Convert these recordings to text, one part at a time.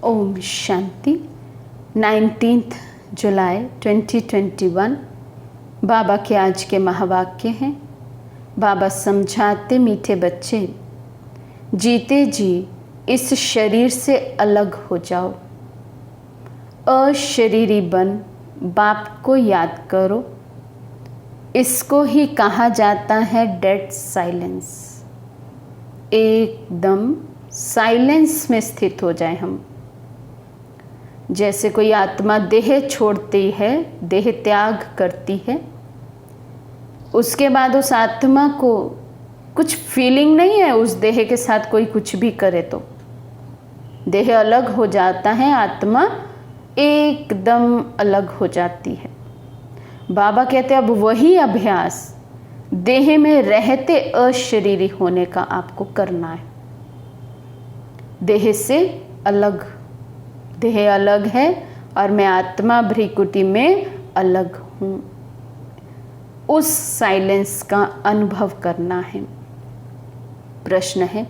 ओम शांति। 19 जुलाई 2021 बाबा के आज के महावाक्य हैं। बाबा समझाते, मीठे बच्चे, जीते जी इस शरीर से अलग हो जाओ, अशरीरी बन बाप को याद करो। इसको ही कहा जाता है डेड साइलेंस। एकदम साइलेंस में स्थित हो जाए हम। जैसे कोई आत्मा देह छोड़ती है, देह त्याग करती है, उसके बाद उस आत्मा को कुछ फीलिंग नहीं है उस देह के साथ कोई कुछ भी करे तो देह अलग हो जाता है, आत्मा एकदम अलग हो जाती है। बाबा कहते हैं अब वही अभ्यास देह में रहते अशरीरी होने का आपको करना है। देह से अलग, देह अलग है और मैं आत्मा भ्रिकुटी में अलग हूँ। उस साइलेंस का अनुभव करना है। प्रश्न है,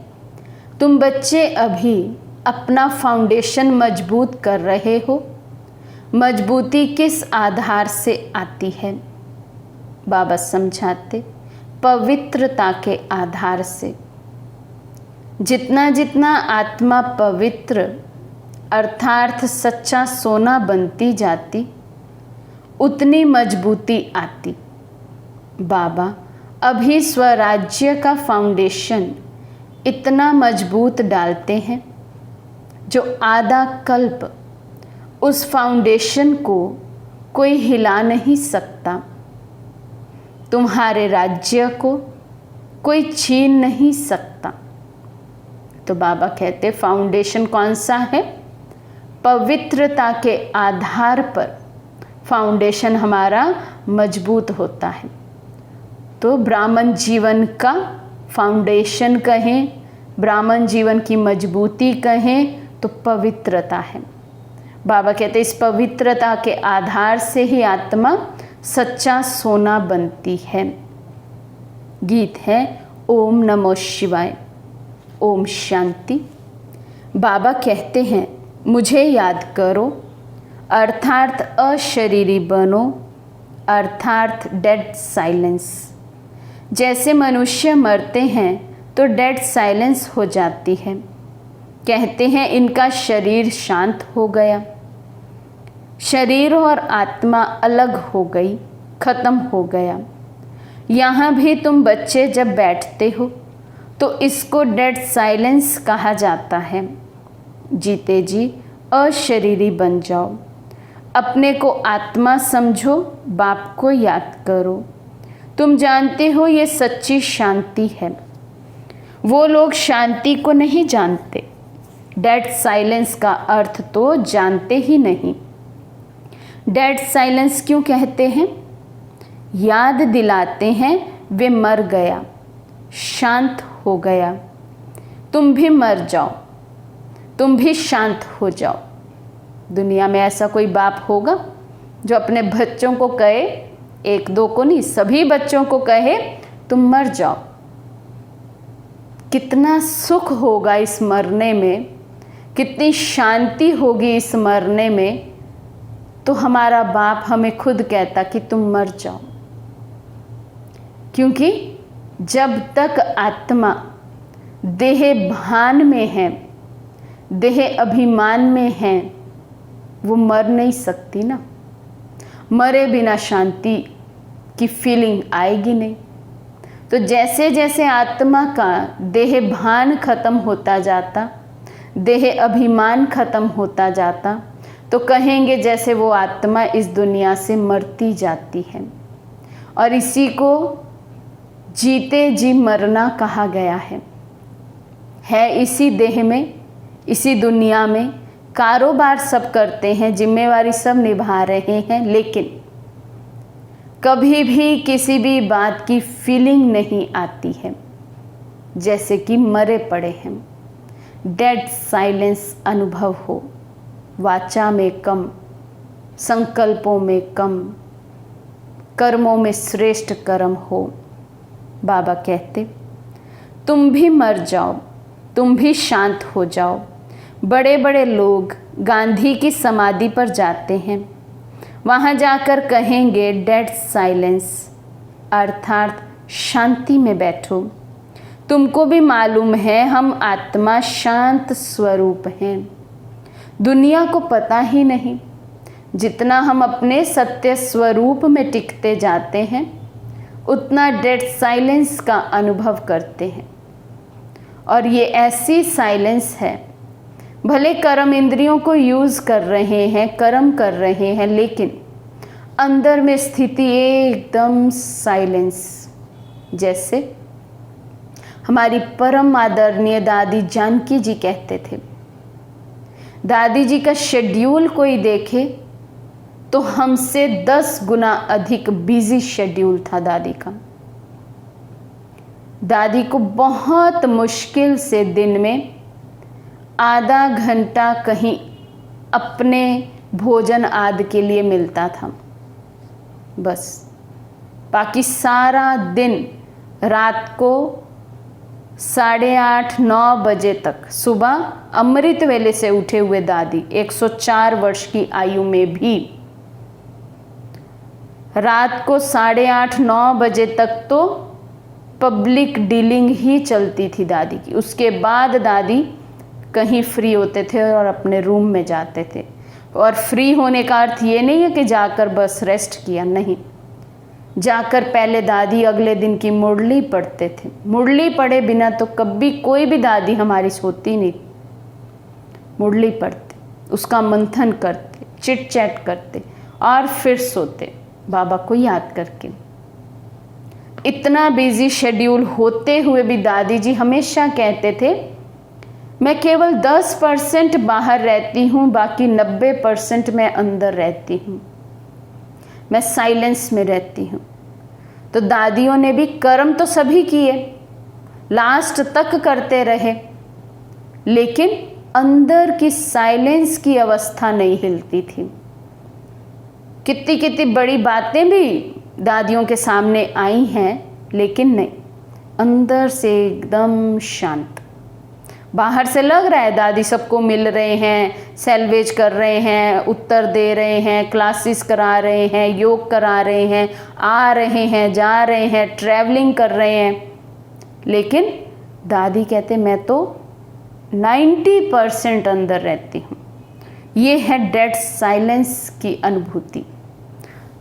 तुम बच्चे अभी अपना फाउंडेशन मजबूत कर रहे हो। मजबूती किस आधार से आती है? बाबा समझाते, पवित्रता के आधार से। जितना जितना आत्मा पवित्र अर्थात सच्चा सोना बनती जाती, उतनी मजबूती आती। बाबा अभी स्वराज्य का फाउंडेशन इतना मजबूत डालते हैं जो आधा कल्प उस फाउंडेशन को कोई हिला नहीं सकता। तुम्हारे राज्य को कोई छीन नहीं सकता। तो बाबा कहते फाउंडेशन कौन सा है? पवित्रता के आधार पर फाउंडेशन हमारा मजबूत होता है। तो ब्राह्मण जीवन का फाउंडेशन कहें, ब्राह्मण जीवन की मजबूती कहें तो पवित्रता है। बाबा कहते इस पवित्रता के आधार से ही आत्मा सच्चा सोना बनती है। गीत है ओम नमो शिवाय। ओम शांति। बाबा कहते हैं मुझे याद करो अर्थात अशरीरी बनो अर्थात डेड साइलेंस। जैसे मनुष्य मरते हैं तो डेड साइलेंस हो जाती है। कहते हैं इनका शरीर शांत हो गया। शरीर और आत्मा अलग हो गई, खत्म हो गया। यहाँ भी तुम बच्चे जब बैठते हो तो इसको डेड साइलेंस कहा जाता है। जीते जी अशरीरी बन जाओ। अपने को आत्मा समझो, बाप को याद करो। तुम जानते हो ये सच्ची शांति है। वो लोग शांति को नहीं जानते। डेड साइलेंस का अर्थ तो जानते ही नहीं। डेड साइलेंस क्यों कहते हैं? याद दिलाते हैं वे मर गया, शांत हो गया। तुम भी मर जाओ, तुम भी शांत हो जाओ। दुनिया में ऐसा कोई बाप होगा जो अपने बच्चों को कहे, एक दो को नहीं, सभी बच्चों को कहे तुम मर जाओ? कितना सुख होगा इस मरने में, कितनी शांति होगी इस मरने में। तो हमारा बाप हमें खुद कहता कि तुम मर जाओ, क्योंकि जब तक आत्मा देह भान में है, देह अभिमान में है, वो मर नहीं सकती ना। मरे बिना शांति की फीलिंग आएगी नहीं। तो जैसे जैसे आत्मा का देह भान खत्म होता जाता, देह अभिमान खत्म होता जाता, तो कहेंगे जैसे वो आत्मा इस दुनिया से मरती जाती है। और इसी को जीते जी मरना कहा गया है। इसी देह में, इसी दुनिया में कारोबार सब करते हैं, जिम्मेवारी सब निभा रहे हैं, लेकिन कभी भी किसी भी बात की फीलिंग नहीं आती है, जैसे कि मरे पड़े हैं। डेड साइलेंस अनुभव हो। वाचा में कम, संकल्पों में कम, कर्मों में श्रेष्ठ कर्म हो। बाबा कहते तुम भी मर जाओ, तुम भी शांत हो जाओ, बड़े बड़े लोग गांधी की समाधि पर जाते हैं, वहाँ जाकर कहेंगे डेड साइलेंस, अर्थात शांति में बैठो। तुमको भी मालूम है हम आत्मा शांत स्वरूप हैं। दुनिया को पता ही नहीं। जितना हम अपने सत्य स्वरूप में टिकते जाते हैं उतना डेड साइलेंस का अनुभव करते हैं। और ये ऐसी साइलेंस है, भले कर्म इंद्रियों को यूज़ कर रहे हैं, कर्म कर रहे हैं, लेकिन अंदर में स्थिति एकदम साइलेंस। जैसे हमारी परम आदरणीय दादी जानकी जी कहते थे, दादी जी का शेड्यूल कोई देखे तो हमसे 10 गुना अधिक बिजी शेड्यूल था दादी का। दादी को बहुत मुश्किल से दिन में आधा घंटा कहीं अपने भोजन आदि के लिए मिलता था, बस। बाकी सारा दिन रात को 8:30-9 बजे तक, सुबह अमृत वेले से उठे हुए दादी 104 वर्ष की आयु में भी रात को 8:30-9 बजे तक तो पब्लिक डीलिंग ही चलती थी दादी की। उसके बाद दादी कहीं फ्री होते थे और अपने रूम में जाते थे। और फ्री होने का अर्थ ये नहीं है कि जाकर बस रेस्ट किया, नहीं। जाकर पहले दादी अगले दिन की मुरली पढ़ते थे। मुरली पढ़े बिना तो कभी कोई भी दादी हमारी सोती नहीं। मुरली पढ़ते, उसका मंथन करते, चिट चैट करते और फिर सोते, बाबा को याद करके। इतना बिजी शेड्यूल होते हुए भी दादी जी हमेशा कहते थे, मैं केवल 10% बाहर रहती हूँ, बाकी 90% मैं अंदर रहती हूँ, मैं साइलेंस में रहती हूँ। तो दादियों ने भी कर्म तो सभी किए, लास्ट तक करते रहे, लेकिन अंदर की साइलेंस की अवस्था नहीं हिलती थी। कितनी कितनी बड़ी बातें भी दादियों के सामने आई हैं, लेकिन नहीं, अंदर से एकदम शांत। बाहर से लग रहा है दादी सबको मिल रहे हैं, सैल्वेज कर रहे हैं, उत्तर दे रहे हैं, क्लासेस करा रहे हैं, योग करा रहे हैं, आ रहे हैं, जा रहे हैं, ट्रैवलिंग कर रहे हैं, लेकिन दादी कहते मैं तो 90% अंदर रहती हूँ। ये है डेड साइलेंस की अनुभूति।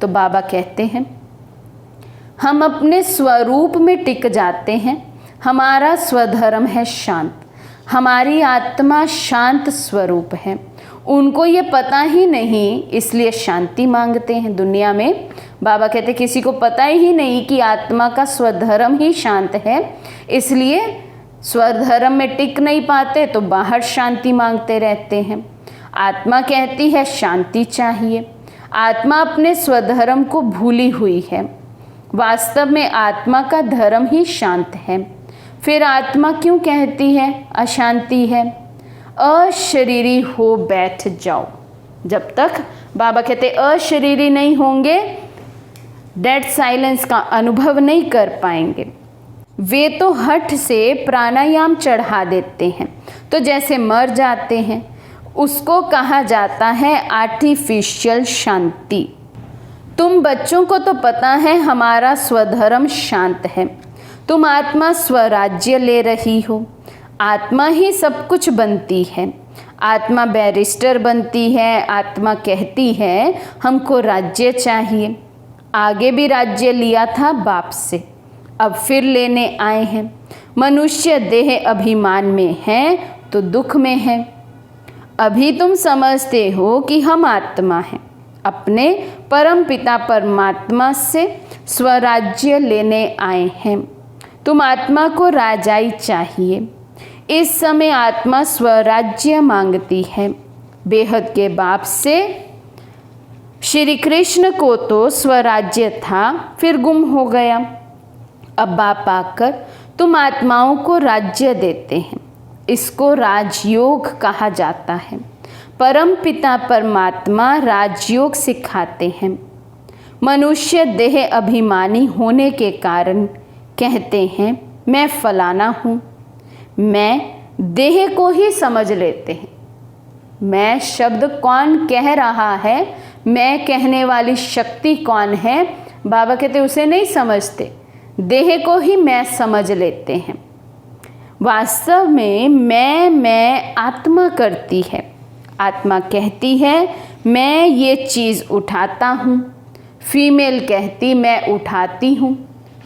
तो बाबा कहते हैं हम अपने स्वरूप में टिक जाते हैं। हमारा स्वधर्म है शांत, हमारी आत्मा शांत स्वरूप है। उनको ये पता ही नहीं, इसलिए शांति मांगते हैं। दुनिया में बाबा कहते किसी को पता ही नहीं कि आत्मा का स्वधर्म ही शांत है, इसलिए स्वधर्म में टिक नहीं पाते तो बाहर शांति मांगते रहते हैं। आत्मा कहती है शांति चाहिए। आत्मा अपने स्वधर्म को भूली हुई है। वास्तव में आत्मा का धर्म ही शांत है। फिर आत्मा क्यों कहती है अशांति है? अशरीरी हो बैठ जाओ। जब तक बाबा कहते अशरीरी नहीं होंगे, डेड साइलेंस का अनुभव नहीं कर पाएंगे। वे तो हठ से प्राणायाम चढ़ा देते हैं, तो जैसे मर जाते हैं। उसको कहा जाता है आर्टिफिशियल शांति। तुम बच्चों को तो पता है हमारा स्वधर्म शांत है। तुम आत्मा स्वराज्य ले रही हो। आत्मा ही सब कुछ बनती है। आत्मा बैरिस्टर बनती है। आत्मा कहती है हमको राज्य चाहिए। आगे भी राज्य लिया था बाप से, अब फिर लेने आए हैं। मनुष्य देह अभिमान में है तो दुख में है। अभी तुम समझते हो कि हम आत्मा हैं। अपने परम पिता परमात्मा से स्वराज्य लेने आए हैं। तुम आत्मा को राजाई चाहिए। इस समय आत्मा स्वराज्य मांगती है बेहद के बाप से। श्री कृष्ण को तो स्वराज्य था, फिर गुम हो गया। अब बाप आकर तुम आत्माओं को राज्य देते हैं। इसको राजयोग कहा जाता है। परम पिता परमात्मा राजयोग सिखाते हैं। मनुष्य देह अभिमानी होने के कारण कहते हैं मैं फलाना हूँ। मैं देह को ही समझ लेते हैं। मैं शब्द कौन कह रहा है, मैं कहने वाली शक्ति कौन है, बाबा कहते उसे नहीं समझते, देह को ही मैं समझ लेते हैं। वास्तव में मैं आत्मा करती है। आत्मा कहती है मैं ये चीज़ उठाता हूँ, फीमेल कहती मैं उठाती हूँ।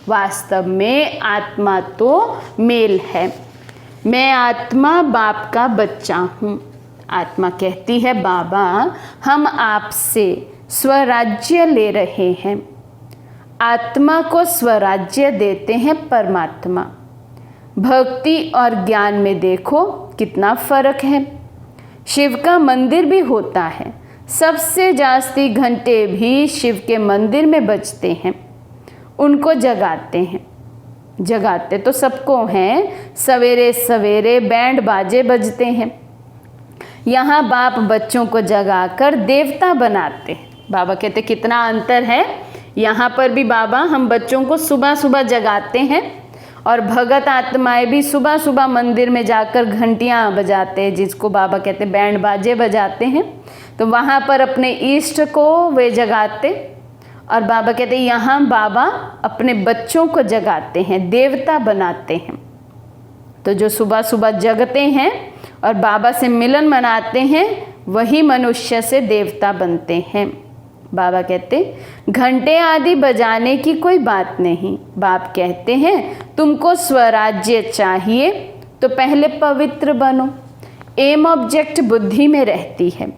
वास्तव में आत्मा तो मेल है। मैं आत्मा बाप का बच्चा हूँ। आत्मा कहती है बाबा हम आपसे स्वराज्य ले रहे हैं। आत्मा को स्वराज्य देते हैं परमात्मा। भक्ति और ज्ञान में देखो कितना फर्क है। शिव का मंदिर भी होता है, सबसे जास्ती घंटे भी शिव के मंदिर में बजते हैं, उनको जगाते हैं। जगाते तो सबको हैं, सवेरे सवेरे बैंड बाजे बजते हैं। यहाँ बाप बच्चों को जगाकर देवता बनाते हैं। बाबा कहते कितना अंतर है। यहाँ पर भी बाबा हम बच्चों को सुबह सुबह जगाते हैं और भगत आत्माएं भी सुबह सुबह मंदिर में जाकर घंटियाँ बजाते हैं, जिसको बाबा कहते बैंड बाजे बजाते हैं। तो वहाँ पर अपने इष्ट को वे जगाते और बाबा कहते यहाँ बाबा अपने बच्चों को जगाते हैं, देवता बनाते हैं। तो जो सुबह सुबह जगते हैं और बाबा से मिलन मनाते हैं वही मनुष्य से देवता बनते हैं। बाबा कहते घंटे आदि बजाने की कोई बात नहीं। बाप कहते हैं तुमको स्वराज्य चाहिए तो पहले पवित्र बनो। एम ऑब्जेक्ट बुद्धि में रहती है।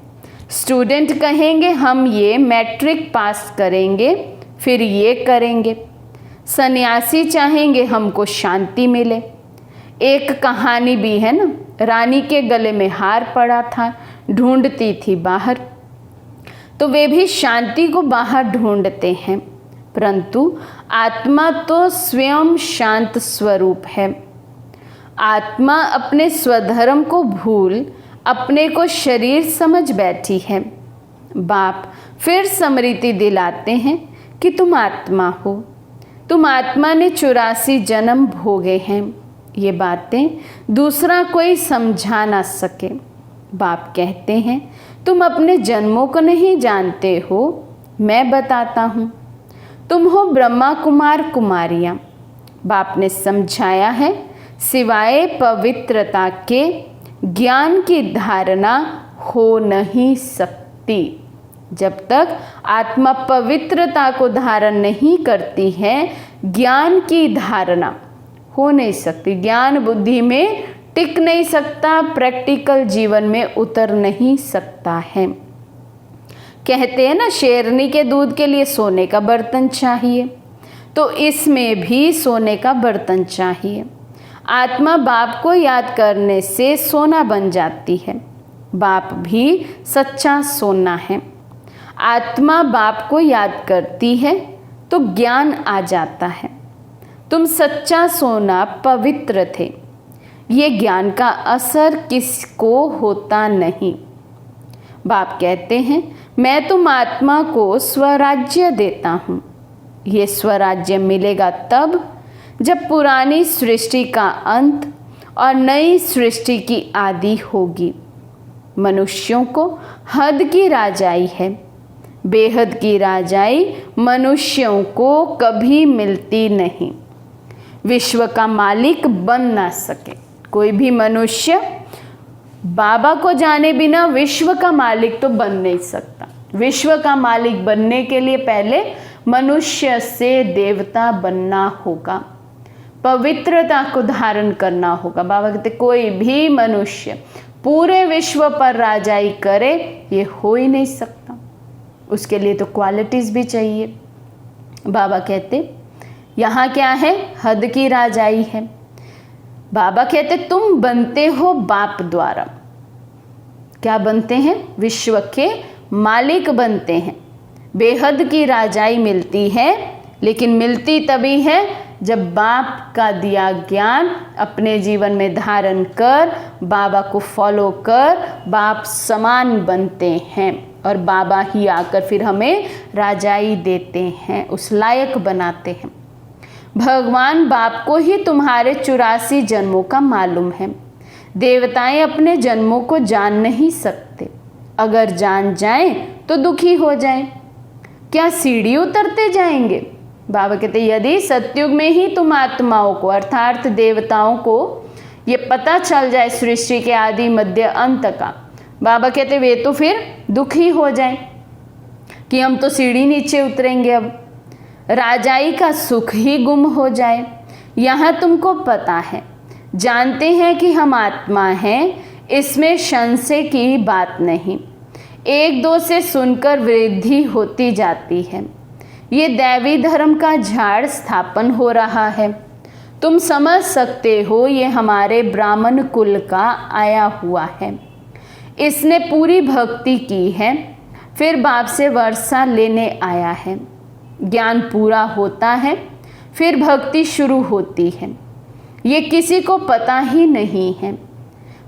स्टूडेंट कहेंगे हम ये मैट्रिक पास करेंगे फिर ये करेंगे। सन्यासी चाहेंगे हमको शांति मिले। एक कहानी भी है ना, रानी के गले में हार पड़ा था, ढूंढती थी बाहर। तो वे भी शांति को बाहर ढूंढते हैं, परंतु आत्मा तो स्वयं शांत स्वरूप है। आत्मा अपने स्वधर्म को भूल अपने को शरीर समझ बैठी है। बाप फिर स्मृति दिलाते हैं कि तुम आत्मा हो, तुम आत्मा ने 84 जन्म भोगे हैं। ये बातें दूसरा कोई समझा ना सके। बाप कहते हैं तुम अपने जन्मों को नहीं जानते हो, मैं बताता हूँ। तुम हो ब्रह्मा कुमार कुमारियाँ। बाप ने समझाया है सिवाय पवित्रता के ज्ञान की धारणा हो नहीं सकती। जब तक आत्मा पवित्रता को धारण नहीं करती है ज्ञान की धारणा हो नहीं सकती। ज्ञान बुद्धि में टिक नहीं सकता, प्रैक्टिकल जीवन में उतर नहीं सकता है। कहते हैं ना शेरनी के दूध के लिए सोने का बर्तन चाहिए, तो इसमें भी सोने का बर्तन चाहिए। आत्मा बाप को याद करने से सोना बन जाती है। बाप भी सच्चा सोना है। आत्मा बाप को याद करती है तो ज्ञान आ जाता है। तुम सच्चा सोना पवित्र थे। ये ज्ञान का असर किसको होता नहीं। बाप कहते हैं मैं तुम आत्मा को स्वराज्य देता हूँ। ये स्वराज्य मिलेगा तब जब पुरानी सृष्टि का अंत और नई सृष्टि की आदि होगी। मनुष्यों को हद की राजाई है, बेहद की राजाई मनुष्यों को कभी मिलती नहीं। विश्व का मालिक बन ना सके कोई भी मनुष्य, बाबा को जाने बिना विश्व का मालिक तो बन नहीं सकता। विश्व का मालिक बनने के लिए पहले मनुष्य से देवता बनना होगा, पवित्रता को धारण करना होगा। बाबा कहते कोई भी मनुष्य पूरे विश्व पर राजाई करे ये हो ही नहीं सकता। उसके लिए तो क्वालिटीज भी चाहिए। बाबा कहते यहाँ क्या है, हद की राजाई है। बाबा कहते तुम बनते हो बाप द्वारा। क्या बनते हैं? विश्व के मालिक बनते हैं। बेहद की राजाई मिलती है, लेकिन मिलती तभी है जब बाप का दिया ज्ञान अपने जीवन में धारण कर बाबा को फॉलो कर बाप समान बनते हैं और बाबा ही आकर फिर हमें राजाई देते हैं, उस लायक बनाते हैं। भगवान बाप को ही तुम्हारे 84 जन्मों का मालूम है। देवताएं अपने जन्मों को जान नहीं सकते। अगर जान जाएं तो दुखी हो जाएं। क्या सीढ़ी उतरते जाएंगे? बाबा कहते यदि सतयुग में ही तुम आत्माओं को अर्थात देवताओं को ये पता चल जाए सृष्टि के आदि मध्य अंत का, बाबा कहते वे तो फिर दुखी हो जाएं कि हम तो सीढ़ी नीचे उतरेंगे, अब राजाई का सुख ही गुम हो जाए। यहाँ तुमको पता है, जानते हैं कि हम आत्मा हैं, इसमें संशय की बात नहीं। एक दो से सुनकर वृद्धि होती जाती है। ये दैवी धर्म का झाड़ स्थापन हो रहा है। तुम समझ सकते हो ये हमारे ब्राह्मण कुल का आया हुआ है। इसने पूरी भक्ति की है, फिर बाप से वर्षा लेने आया है। ज्ञान पूरा होता है, फिर भक्ति शुरू होती है। ये किसी को पता ही नहीं है।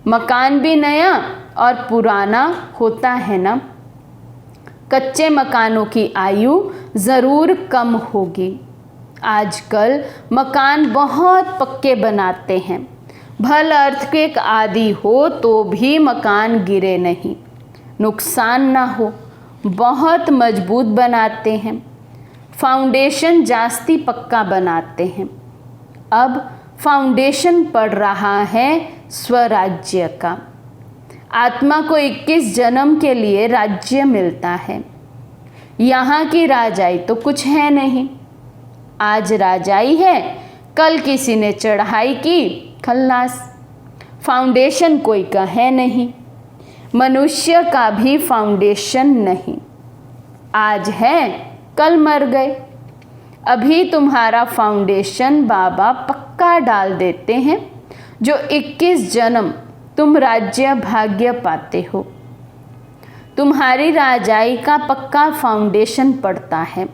मकान भी नया और पुराना होता है ना। कच्चे मकानों की आयु ज़रूर कम होगी। आजकल मकान बहुत पक्के बनाते हैं। भल अर्थक्वेक आदि हो तो भी मकान गिरे नहीं, नुकसान ना हो, बहुत मजबूत बनाते हैं। फाउंडेशन जास्ती पक्का बनाते हैं। अब फाउंडेशन पड़ रहा है स्वराज्य का। आत्मा को 21 जन्म के लिए राज्य मिलता है। यहाँ की राजाई तो कुछ है नहीं। आज राजाई है, कल किसी ने चढ़ाई की, खल्लास। फाउंडेशन कोई का है नहीं। मनुष्य का भी फाउंडेशन नहीं। आज है, कल मर गए। अभी तुम्हारा फाउंडेशन बाबा पक्का डाल देते हैं, जो 21 जन्म तुम राज्य भाग्य पाते हो। तुम्हारी राजाई का पक्का फाउंडेशन पड़ता है।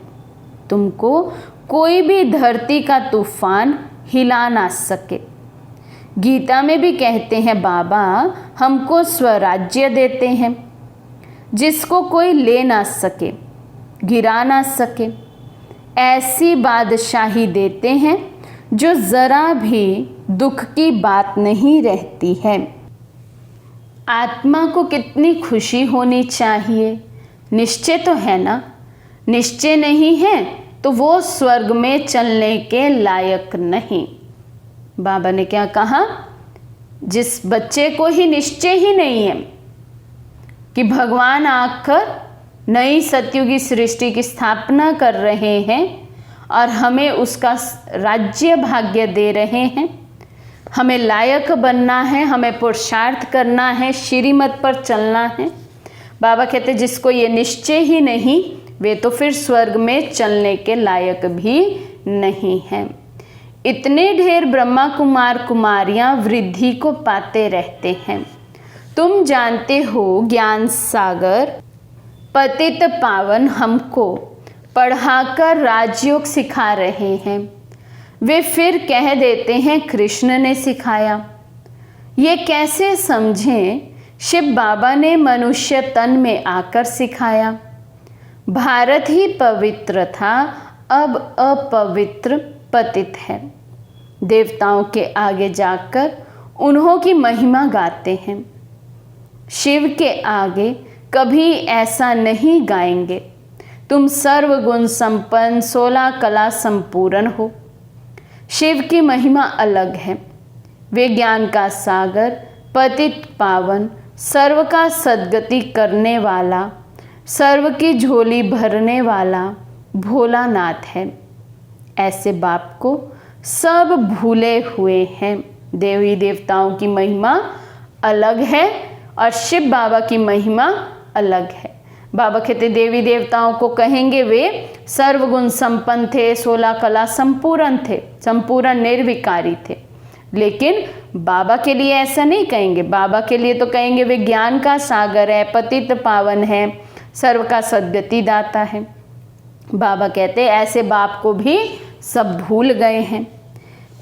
तुमको कोई भी धरती का तूफान हिला ना सके। गीता में भी कहते हैं बाबा हमको स्वराज्य देते हैं, जिसको कोई ले ना सके, गिरा ना सके। ऐसी बादशाही देते हैं जो ज़रा भी दुख की बात नहीं रहती है। आत्मा को कितनी खुशी होनी चाहिए। निश्चय तो है ना। निश्चय नहीं है तो वो स्वर्ग में चलने के लायक नहीं। बाबा ने क्या कहा? जिस बच्चे को ही निश्चय ही नहीं है कि भगवान आकर नई सतयुगी सृष्टि की स्थापना कर रहे हैं और हमें उसका राज्य भाग्य दे रहे हैं, हमें लायक बनना है, हमें पुरुषार्थ करना है, श्रीमत पर चलना है। बाबा कहते जिसको ये निश्चय ही नहीं, वे तो फिर स्वर्ग में चलने के लायक भी नहीं हैं। इतने ढेर ब्रह्मा कुमार कुमारियाँ वृद्धि को पाते रहते हैं। तुम जानते हो ज्ञान सागर पतित पावन हमको पढ़ाकर राजयोग सिखा रहे हैं। वे फिर कह देते हैं कृष्ण ने सिखाया। ये कैसे समझें? शिव बाबा ने मनुष्य तन में आकर सिखाया। भारत ही पवित्र था, अब अपवित्र पतित है। देवताओं के आगे जाकर उन्हों की महिमा गाते हैं। शिव के आगे कभी ऐसा नहीं गाएंगे। तुम सर्वगुण संपन्न 16 कला संपूर्ण हो। शिव की महिमा अलग है। वे ज्ञान का सागर, पतित पावन, सर्व का सद्गति करने वाला, सर्व की झोली भरने वाला भोलानाथ है। ऐसे बाप को सब भूले हुए हैं। देवी देवताओं की महिमा अलग है और शिव बाबा की महिमा अलग है। बाबा कहते देवी देवताओं को कहेंगे वे सर्वगुण संपन्न थे, 16 कला संपूर्ण थे, संपूर्ण निर्विकारी थे। लेकिन बाबा के लिए ऐसा नहीं कहेंगे। बाबा के लिए तो कहेंगे वे ज्ञान का सागर है, पतित पावन है, सर्व का सद्गति दाता है। बाबा कहते ऐसे बाप को भी सब भूल गए हैं।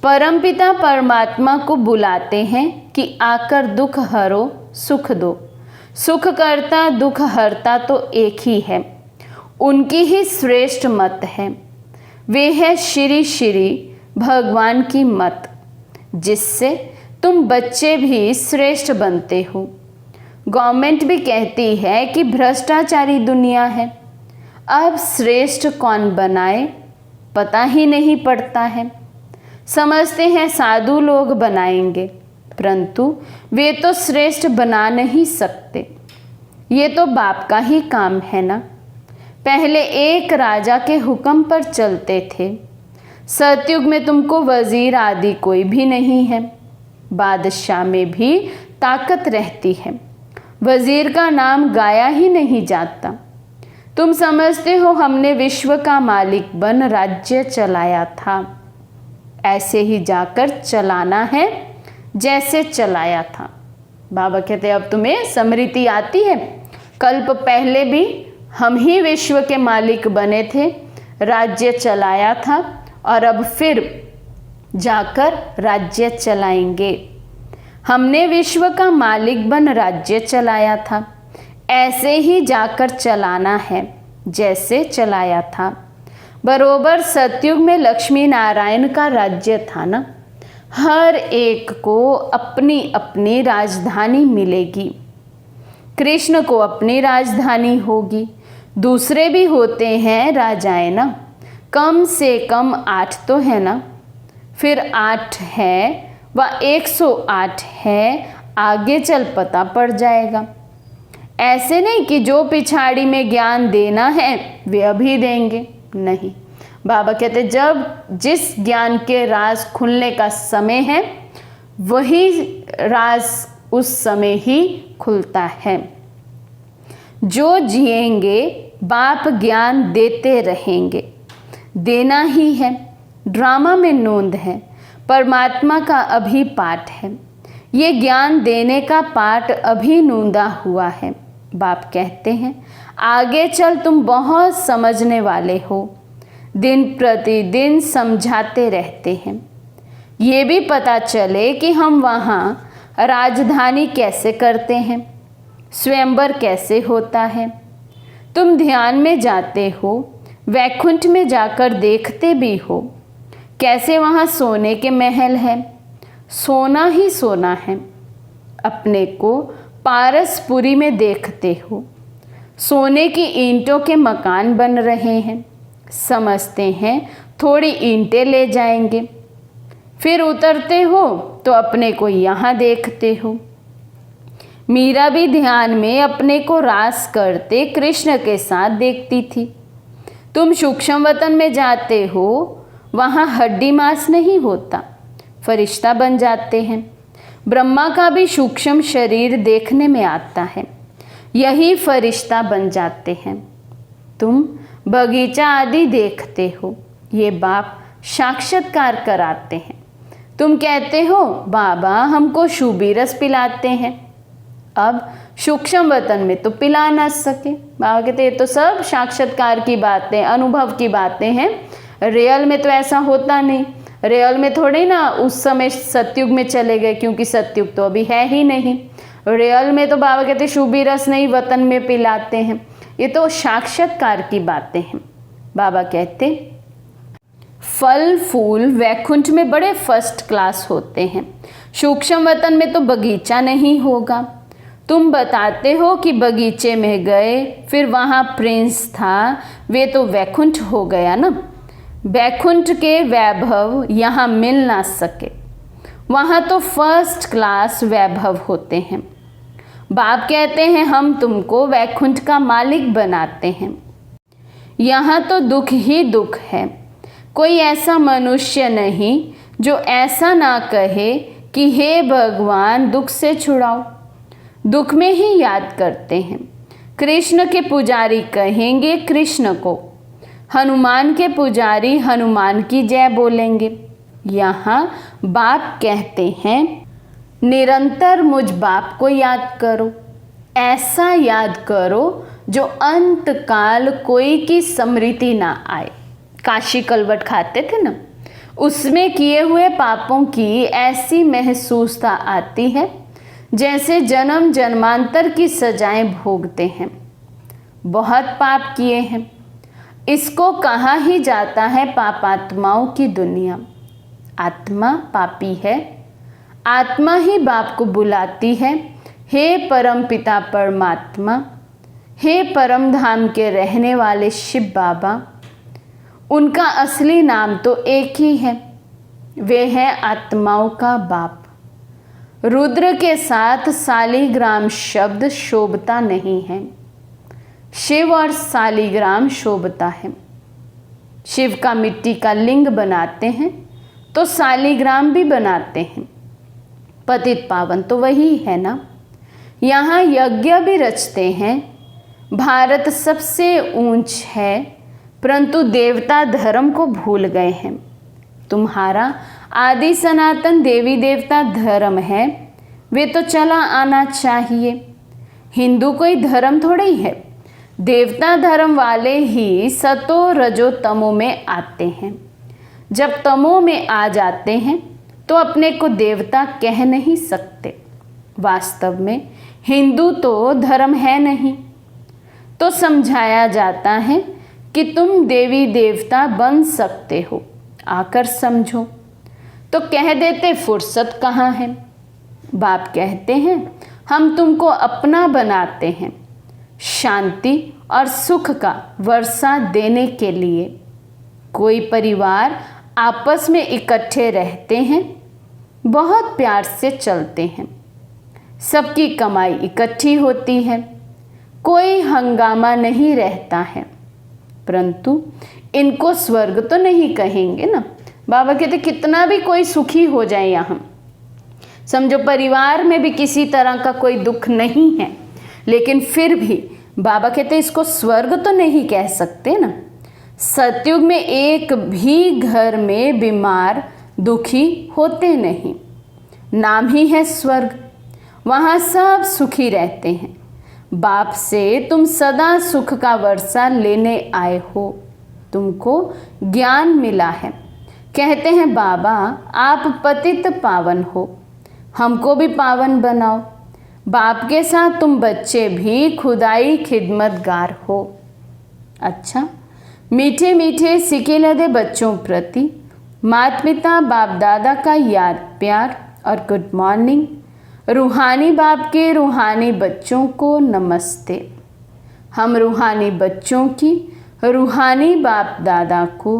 परमपिता परमात्मा को बुलाते हैं कि आकर दुख हरो, सुख दो। सुख करता दुख हरता तो एक ही है, उनकी ही श्रेष्ठ मत है। वे है श्री श्री भगवान की मत, जिससे तुम बच्चे भी श्रेष्ठ बनते हो। गवर्नमेंट भी कहती है कि भ्रष्टाचारी दुनिया है। अब श्रेष्ठ कौन बनाए पता ही नहीं पड़ता है। समझते हैं साधु लोग बनाएंगे, परंतु वे तो श्रेष्ठ बना नहीं सकते। ये तो बाप का ही काम है ना। पहले एक राजा के हुक्म पर चलते थे। सतयुग में तुमको वजीर आदि कोई भी नहीं है। बादशाह में भी ताकत रहती है, वजीर का नाम गाया ही नहीं जाता। तुम समझते हो हमने विश्व का मालिक बन राज्य चलाया था, ऐसे ही जाकर चलाना है जैसे चलाया था। बाबा कहते अब तुम्हें स्मृति आती है, कल्प पहले भी हम ही विश्व के मालिक बने थे, राज्य चलाया था और अब फिर जाकर राज्य चलाएंगे। हमने विश्व का मालिक बन राज्य चलाया था, ऐसे ही जाकर चलाना है जैसे चलाया था। बरोबर सतयुग में लक्ष्मी नारायण का राज्य था ना। हर एक को अपनी अपनी राजधानी मिलेगी। कृष्ण को अपनी राजधानी होगी, दूसरे भी होते हैं राजाएं ना, कम से कम 8 तो है ना, फिर 8 है व 108 है, आगे चल पता पड़ जाएगा। ऐसे नहीं कि जो पिछाड़ी में ज्ञान देना है वे अभी देंगे, नहीं। बाबा कहते जब जिस ज्ञान के राज खुलने का समय है वही राज उस समय ही खुलता है। जो जिएंगे बाप ज्ञान देते रहेंगे, देना ही है। ड्रामा में नोंद है, परमात्मा का अभी पाठ है। ये ज्ञान देने का पाठ अभी नूंदा हुआ है। बाप कहते हैं आगे चल तुम बहुत समझने वाले हो, दिन प्रतिदिन समझाते रहते हैं। ये भी पता चले कि हम वहाँ राजधानी कैसे करते हैं, स्वयंवर कैसे होता है। तुम ध्यान में जाते हो, वैकुंठ में जाकर देखते भी हो कैसे वहाँ सोने के महल है, सोना ही सोना है। अपने को पारसपुरी में देखते हो, सोने की ईंटों के मकान बन रहे हैं। समझते हैं थोड़ी ईंटें ले जाएंगे, फिर उतरते हो तो अपने को यहाँ देखते हो। मीरा भी ध्यान में अपने को रास करते कृष्ण के साथ देखती थी। तुम सूक्ष्म वतन में जाते हो, वहाँ हड्डी मांस नहीं होता, फरिश्ता बन जाते हैं। ब्रह्मा का भी सूक्ष्म शरीर देखने में आता है, यही फरिश्ता बन जाते हैं। तुम बगीचा आदि देखते हो, ये बाप साक्षात्कार कराते हैं। तुम कहते हो बाबा हमको शूबी रस पिलाते हैं, अब सूक्ष्म वतन में तो पिला ना सके। बाबा कहते ये तो सब साक्षात्कार की बातें, अनुभव की बातें हैं, रियल में तो ऐसा होता नहीं। रियल में थोड़े ना उस समय सतयुग में चले गए, क्योंकि सतयुग तो अभी है ही नहीं। रियल में तो बाबा कहते शूबी रस नहीं वतन में पिलाते हैं, ये तो साक्षात्कार की बातें हैं। बाबा कहते फल फूल वैकुंठ में बड़े फर्स्ट क्लास होते हैं, सूक्ष्म वतन में तो बगीचा नहीं होगा। तुम बताते हो कि बगीचे में गए, फिर वहाँ प्रिंस था, वे तो वैकुंठ हो गया ना। वैकुंठ के वैभव यहाँ मिल ना सके, वहाँ तो फर्स्ट क्लास वैभव होते हैं। बाप कहते हैं हम तुमको वैकुंठ का मालिक बनाते हैं। यहाँ तो दुख ही दुख है, कोई ऐसा मनुष्य नहीं जो ऐसा ना कहे कि हे भगवान दुख से छुड़ाओ। दुख में ही याद करते हैं। कृष्ण के पुजारी कहेंगे कृष्ण को, हनुमान के पुजारी हनुमान की जय बोलेंगे। यहाँ बाप कहते हैं निरंतर मुझ बाप को याद करो, ऐसा याद करो जो अंत काल कोई की स्मृति ना आए। काशी कलवट खाते थे ना, उसमें किए हुए पापों की ऐसी महसूसता आती है जैसे जन्म जन्मांतर की सजाएं भोगते हैं। बहुत पाप किए हैं, इसको कहा ही जाता है पापात्माओं की दुनिया। आत्मा पापी है, आत्मा ही बाप को बुलाती है, हे परम पिता परमात्मा, हे परम धाम के रहने वाले शिव बाबा, उनका असली नाम तो एक ही है, वे है आत्माओं का बाप। रुद्र के साथ सालिग्राम शब्द शोभता नहीं है, शिव और सालिग्राम शोभता है। शिव का मिट्टी का लिंग बनाते हैं तो सालिग्राम भी बनाते हैं। पतित पावन तो वही है ना। यहाँ यज्ञ भी रचते हैं। भारत सबसे ऊंच है, परंतु देवता धर्म को भूल गए हैं। तुम्हारा आदि सनातन देवी देवता धर्म है, वे तो चला आना चाहिए। हिंदू कोई धर्म थोड़ा ही है। देवता धर्म वाले ही सतो रजो तमो में आते हैं। जब तमो में आ जाते हैं तो अपने को देवता कह नहीं सकते। वास्तव में हिंदू तो धर्म है नहीं। तो समझाया जाता है कि तुम देवी देवता बन सकते हो, आकर समझो। तो कह देते फुर्सत कहाँ है। बाप कहते हैं हम तुमको अपना बनाते हैं, शांति और सुख का वर्षा देने के लिए। कोई परिवार आपस में इकट्ठे रहते हैं, बहुत प्यार से चलते हैं, सबकी कमाई इकट्ठी होती है, कोई हंगामा नहीं रहता है। परंतु इनको स्वर्ग तो नहीं कहेंगे ना। बाबा कहते कितना भी कोई सुखी हो जाए, यहाँ समझो परिवार में भी किसी तरह का कोई दुख नहीं है, लेकिन फिर भी बाबा कहते इसको स्वर्ग तो नहीं कह सकते ना। सतयुग में एक भी घर में बीमार दुखी होते नहीं, नाम ही है स्वर्ग। वहाँ सब सुखी रहते हैं। बाप से तुम सदा सुख का वर्षा लेने आए हो, तुमको ज्ञान मिला है। कहते हैं बाबा आप पतित पावन हो, हमको भी पावन बनाओ। बाप के साथ तुम बच्चे भी खुदाई खिदमतगार हो। अच्छा, मीठे मीठे सिके लदे बच्चों प्रति माता पिता बाप दादा का याद प्यार और गुड मॉर्निंग। रूहानी बाप के रूहानी बच्चों को नमस्ते। हम रूहानी बच्चों की रूहानी बाप दादा को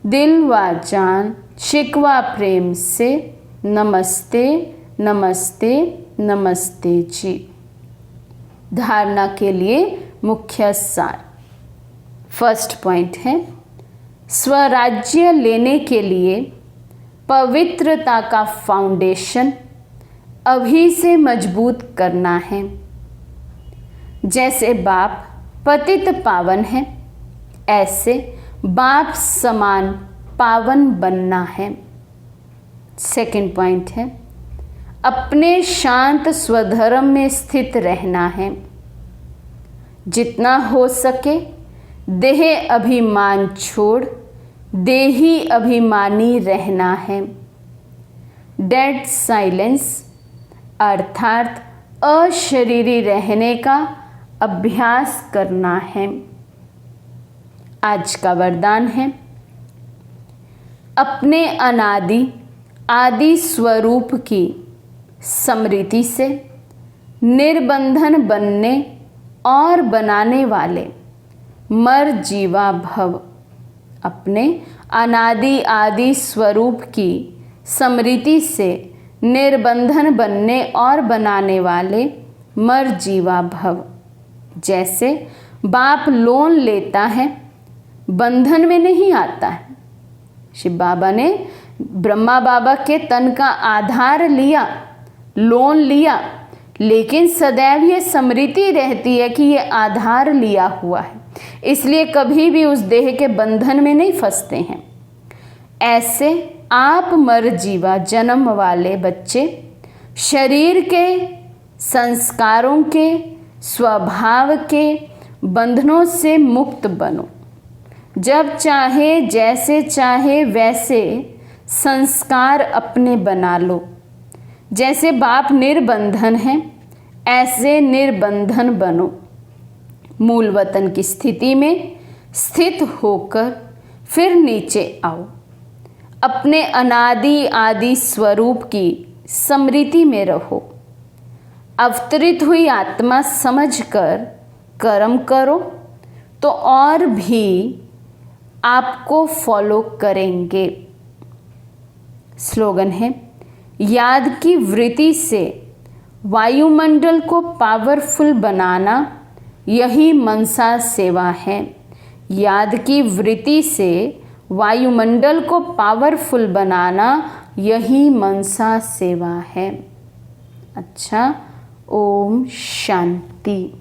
दिल व जान शिकवा प्रेम से नमस्ते नमस्ते नमस्ते जी। धारणा के लिए मुख्य सार। फर्स्ट पॉइंट है स्वराज्य लेने के लिए पवित्रता का फाउंडेशन अभी से मजबूत करना है। जैसे बाप पतित पावन है, ऐसे बाप समान पावन बनना है। सेकंड पॉइंट है अपने शांत स्वधर्म में स्थित रहना है। जितना हो सके देह अभिमान छोड़ देही अभिमानी रहना है। डेड साइलेंस अर्थात अशरीरी रहने का अभ्यास करना है। आज का वरदान है अपने अनादि आदि स्वरूप की स्मृति से निर्बंधन बनने और बनाने वाले मर जीवा भव। अपने अनादि आदि स्वरूप की स्मृति से निर्बंधन बनने और बनाने वाले मर जीवा भव। जैसे बाप लोन लेता है, बंधन में नहीं आता है। शिव बाबा ने ब्रह्मा बाबा के तन का आधार लिया, लोन लिया, लेकिन सदैव ये स्मृति रहती है कि ये आधार लिया हुआ है, इसलिए कभी भी उस देह के बंधन में नहीं फंसते हैं। ऐसे आप मर जीवा जन्म वाले बच्चे शरीर के संस्कारों के स्वभाव के बंधनों से मुक्त बनो। जब चाहे जैसे चाहे वैसे संस्कार अपने बना लो। जैसे बाप निर्बंधन है, ऐसे निर्बंधन बनो। मूल वतन की स्थिति में स्थित होकर फिर नीचे आओ। अपने अनादि आदि स्वरूप की स्मृति में रहो। अवतरित हुई आत्मा समझकर कर्म करो तो और भी आपको फॉलो करेंगे। स्लोगन है, याद की वृत्ति से वायुमंडल को पावरफुल बनाना यही मनसा सेवा है। याद की वृत्ति से वायुमंडल को पावरफुल बनाना यही मनसा सेवा है। अच्छा, ओम शांति।